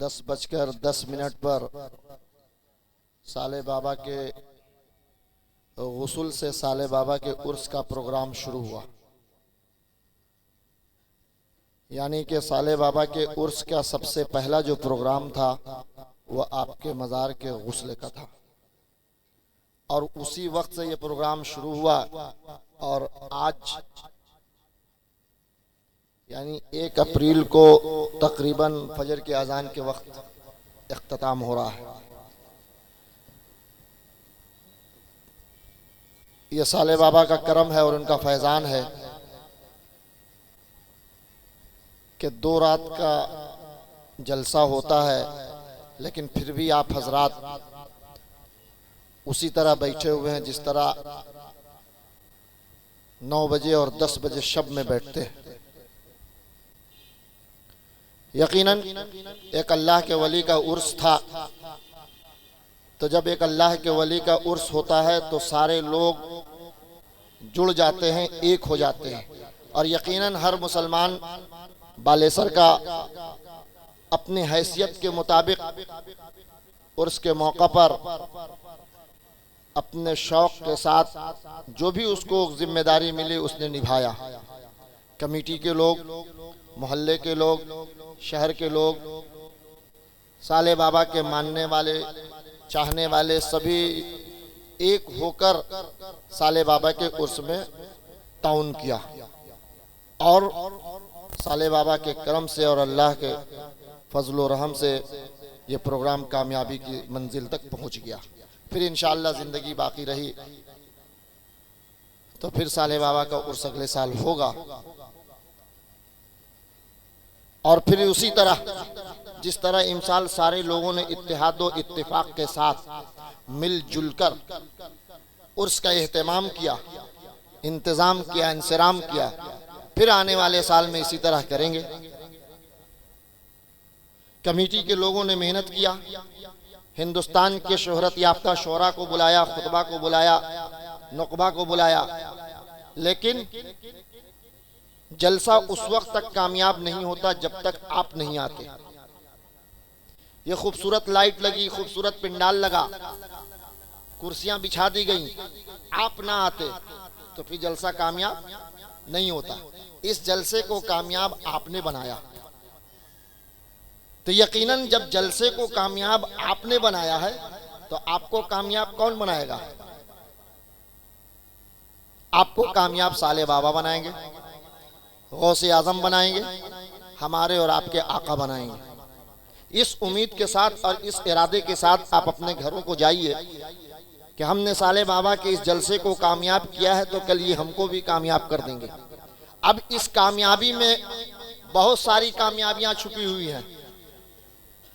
10:10 पर साले बाबा के गुस्ल से साले बाबा के उर्स का प्रोग्राम शुरू हुआ। यानी कि साले बाबा के उर्स का सबसे पहला जो प्रोग्राम था वह आपके मज़ार के गुस्ल का था और उसी वक्त से ये प्रोग्राम शुरू हुआ और आज यानी 1 अप्रैल को तकरीबन फजर के अजान के वक्त इख्तिताम हो रहा है। ये साले बाबा का करम है और उनका फैज़ान है कि 2 रात का जलसा होता है, लेकिन फिर भी आप हजरात उसी तरह बैठे हुए हैं जिस तरह 9 बजे और 10 बजे शब में बैठते हैं। यकीनन एक अल्लाह के वली का उर्स था, तो जब एक अल्लाह के वली का उर्स होता है तो सारे लोग जुड़ जाते हैं, एक हो जाते हैं और यकीनन हर मुसलमान बालेसर का अपनी हैसियत के मुताबिक उर्स के मौका पर अपने शौक़ के साथ जो भी उसको जिम्मेदारी मिली उसने निभाया। कमेटी के लोग, मोहल्ले के लोग, शहर के लोग, साले बाबा के मानने वाले, चाहने वाले सभी एक होकर साले बाबा के उर्स में ताउन किया और साले बाबा के करम से और अल्लाह के फजल व रहम से ये प्रोग्राम कामयाबी की मंजिल तक पहुंच गया। फिर इंशाअल्लाह ज़िंदगी बाकी रही तो फिर साले बाबा का उर्स अगले साल होगा और फिर उसी तरह जिस तरह इमसाल सारे लोगों ने इत्तेहाद व इत्तेफाक के साथ मिलजुल कर उर्स का एहतमाम किया, इंतज़ाम किया, इंसराम किया, फिर आने वाले साल में इसी तरह करेंगे। कमेटी के लोगों ने मेहनत किया, हिंदुस्तान के शोहरत याफ्ता शोरा को बुलाया, खुतबा को बुलाया, नुकबा को बुलाया, लेकिन जलसा उस वक्त तक कामयाब नहीं होता जब तक आप नहीं आते। ये खूबसूरत लाइट लगी, खूबसूरत पिंडाल लगा, कुर्सियां बिछा दी गई, आप ना आते तो फिर जलसा कामयाब नहीं होता। इस जलसे को कामयाब आपने बनाया, तो यकीनन जब जलसे को कामयाब आपने बनाया है तो आपको कामयाब कौन बनाएगा? आपको कामयाब साले बाबा बनाएंगे, गौसे आज़म बनाएंगे, हमारे और आपके आका बनाएंगे। इस उम्मीद के साथ और इस इरादे के साथ आप अपने घरों को जाइए कि हमने साले बाबा के इस जलसे को कामयाब किया है तो कल ये हमको भी कामयाब कर देंगे। अब इस कामयाबी में बहुत सारी कामयाबियां छुपी हुई हैं।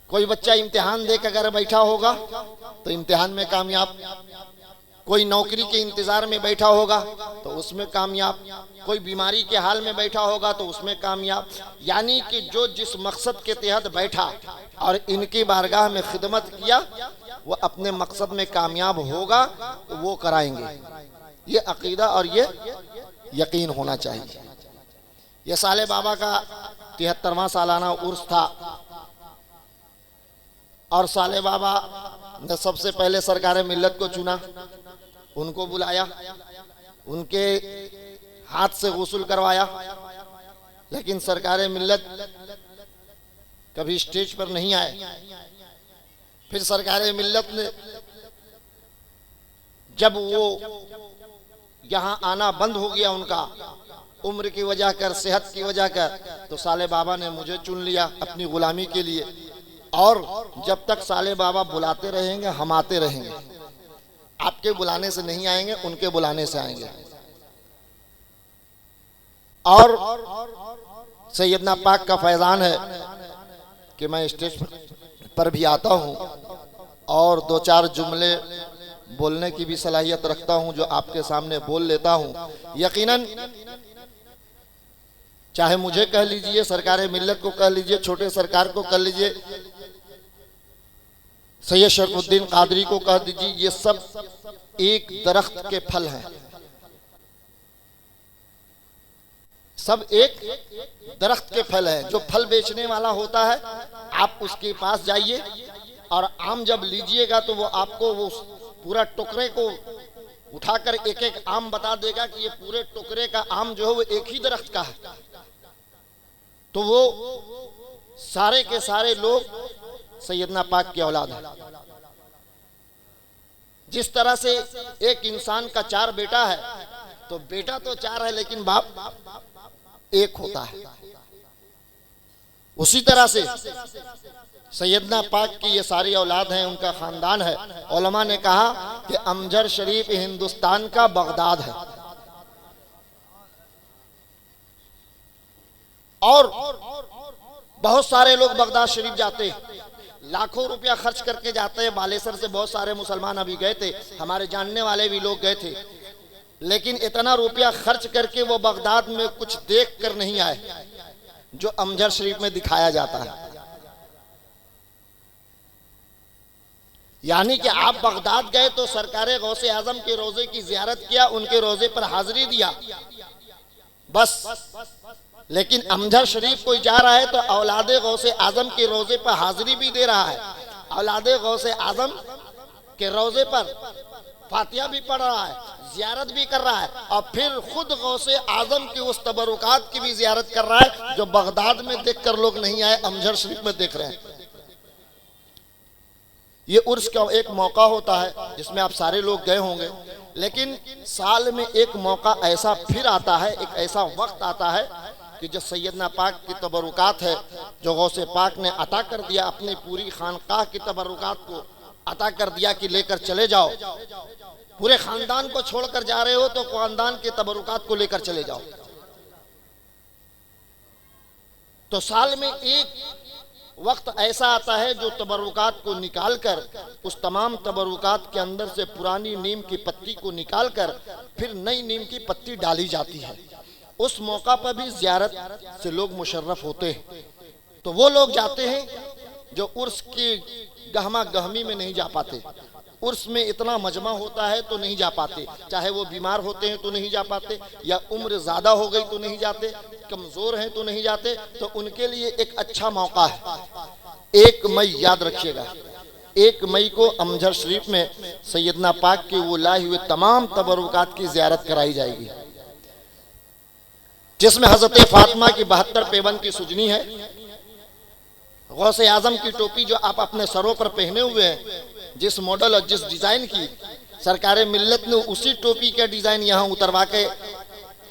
कोई बच्चा इम्तिहान दे के अगर बैठा होगा तो इम्तिहान में कामयाब, कोई नौकरी के इंतजार में बैठा होगा तो उसमें कामयाब, कोई बीमारी के हाल में बैठा होगा तो उसमें कामयाब। यानी कि जो जिस मकसद के तहत बैठा और इनकी बारगाह में खिदमत किया वो अपने मकसद में कामयाब होगा, वो कराएंगे। ये अकीदा और ये यकीन होना चाहिए। ये साले बाबा का 73वां सालाना उर्स था और साले बाबा ने सबसे पहले सरकार मिल्लत को चुना, उनको बुलाया, उनके हाथ से गुस्ल करवाया, लेकिन सरकार मिल्लत कभी स्टेज पर नहीं आए। फिर सरकार मिल्लत ने जब वो यहाँ आना बंद हो गया, उनका उम्र की वजह कर, सेहत की वजह कर, तो साले बाबा ने मुझे चुन लिया अपनी गुलामी के लिए और जब तक साले बाबा बुलाते रहेंगे हम आते रहेंगे। आपके बुलाने से नहीं आएंगे, उनके बुलाने से आएंगे। और सैयदना पाक का फैज़ान है कि मैं स्टेज पर भी आता हूं और 2-4 जुमले बोलने की भी सलाहियत रखता हूं जो आपके सामने बोल लेता हूं। यकीनन चाहे मुझे कह लीजिए, सरकार मिल्लत को कह लीजिए, छोटे सरकार को कह लीजिए, सैयद शरफुद्दीन कादरी को कह दीजिए, ये सब एक दरख्त के फल हैं। सब एक दरख्त के फल हैं। जो फल बेचने वाला होता है आप उसके पास जाइए और आम जब लीजिएगा तो वो आपको वो पूरा टुकड़े को उठाकर एक एक आम बता देगा कि ये पूरे टुकड़े का आम जो है वो एक ही दरख्त का है। तो वो सारे के सारे लोग सैयदना पाक की औलाद है। जिस तरह से एक इंसान का 4 बेटा है तो बेटा तो 4 है लेकिन बाप एक होता है। उसी तरह से सैयदना पाक की ये सारी औलाद हैं, उनका खानदान है। उलमा ने कहा कि अमजर शरीफ हिंदुस्तान का बगदाद है। और बहुत सारे लोग बगदाद शरीफ जाते हैं, लाखों रुपया खर्च करके जाते हैं। बालेसर से बहुत सारे मुसलमान अभी गए थे, हमारे जानने वाले भी लोग गए थे, लेकिन इतना रुपया खर्च करके वो बगदाद में कुछ देख कर नहीं आए जो अमजर शरीफ में दिखाया जाता है। यानी कि आप बगदाद गए तो सरकारे गौसे आजम के रोजे की जियारत किया, उनके रोजे पर हाजिरी दिया बस। लेकिन अमजर शरीफ कोई जा रहा है तो औलादे गौसे आजम के रोजे पर हाजिरी भी दे रहा है, औलादे गौसे आजम के रोजे पर फातिहा भी पढ़ रहा है, जियारत भी कर रहा है, और फिर खुद गौसे आजम की उस तबरुकात की भी जियारत कर रहा है जो बगदाद में देखकर लोग नहीं आए, अमजर शरीफ में देख रहे हैं। ये उर्स का एक मौका होता है जिसमें आप सारे लोग गए होंगे, लेकिन साल में एक मौका ऐसा फिर आता है, एक ऐसा वक्त आता है कि जो सैयदना पाक की तबरुकात है, जो गौसे पाक ने अता कर दिया, अपनी पूरी खानकाह की तबरुकात को अता कर दिया कि लेकर चले जाओ। पूरे खानदान को छोड़कर जा रहे हो तो खानदान के तबरुकात को लेकर चले जाओ। तो साल में एक वक्त ऐसा आता है जो तबरुकात को निकालकर, उस तमाम तबरुकात के अंदर से पुरानी नीम की पत्ती को निकालकर फिर नई नीम की पत्ती डाली जाती है। उस मौका पर भी जियारत से लोग मुशर्रफ होते हैं। तो वो लोग जाते हैं जो उर्स की गहमा गहमी में नहीं जा पाते, उर्स में इतना मजमा होता है तो नहीं जा पाते, चाहे वो बीमार होते हैं तो नहीं जा पाते, या उम्र ज्यादा हो गई तो नहीं जाते, कमजोर हैं तो नहीं जाते। तो उनके लिए एक अच्छा मौका है। 1 मई याद रखिएगा, 1 मई को अमजर शरीफ में सैयदना पाक की वो लाए हुए तमाम तबरुकात की जियारत कराई जाएगी, जिसमें हजरत फातिमा की 72 पेवन की सुजनी है, गौसे आजम की टोपी जो आप अपने सरों पर पहने हुए हैं, जिस मॉडल और जिस डिजाइन की सरकार मिल्लत ने उसी टोपी का डिजाइन यहाँ उतरवा के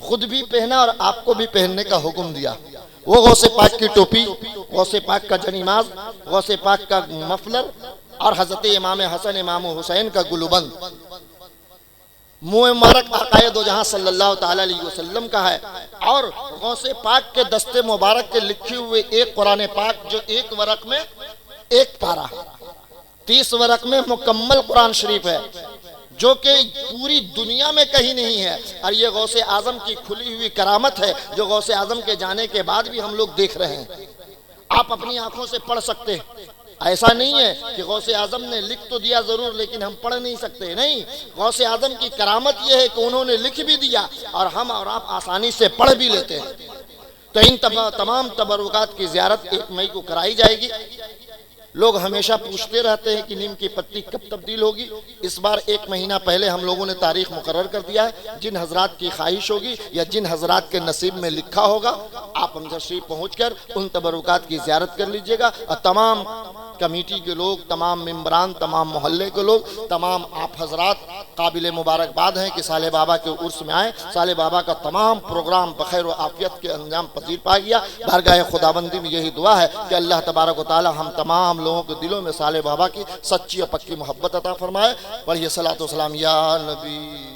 खुद भी पहना और आपको भी पहनने का हुक्म दिया। वो गौसे पाक की टोपी, गौसे पाक का जनीमाज, गौसे पाक का मफलर और हजरत इमाम हसन इमाम हुसैन का गुलबंद मुँह मुबारक आकाए दो जहां सल्लल्लाहु ताला अलैहि वसल्लम का है। और गौसे पाक के दस्ते मुबारक के लिखे हुए एक कुरान पाक जो एक वरक में एक पारा, 30 वरक में मुकम्मल कुरान शरीफ है, जो कि पूरी दुनिया में कहीं नहीं है। और ये गौसे आजम की खुली हुई करामत है जो गौसे आजम के जाने के बाद भी हम लोग देख रहे हैं। आप अपनी आंखों से पढ़ सकते हैं, ऐसा नहीं है कि गौसे आजम ने लिख तो दिया जरूर लेकिन हम पढ़ नहीं सकते, नहीं। गौसे आजम की करामत यह है कि उन्होंने लिख भी दिया और हम और आप आसानी से पढ़ भी लेते हैं। तो इन तमाम तबरुकात की जियारत 1 मई को कराई जाएगी। लोग हमेशा पूछते रहते हैं कि नीम की पत्ती कब तब्दील होगी। इस बार 1 महीना पहले हम लोगों ने तारीख मुकर्रर कर दिया है। जिन हजरात की ख्वाहिश होगी या जिन हजरात के नसीब में लिखा होगा, आप अमजद शरीफ पहुँचकर उन तबरुकात की जियारत कर लीजिएगा। और तमाम कमेटी के लोग, तमाम मेम्बरान, तमाम मोहल्ले के लोग, तमाम आप हजरात काबिल मुबारकबाद हैं कि साले बाबा के उर्स में आए। साले बाबा का तमाम प्रोग्राम बखैर व आफियत के अंजाम पजीर पा गया। बारगाह खुदाबंदी में यही दुआ है कि अल्लाह तबारक व तआला हम तमाम लोगों के दिलों में साले बाबा की सच्ची और पक्की मोहब्बत अता फरमाए। पढ़िए सलातो सलाम या नबी।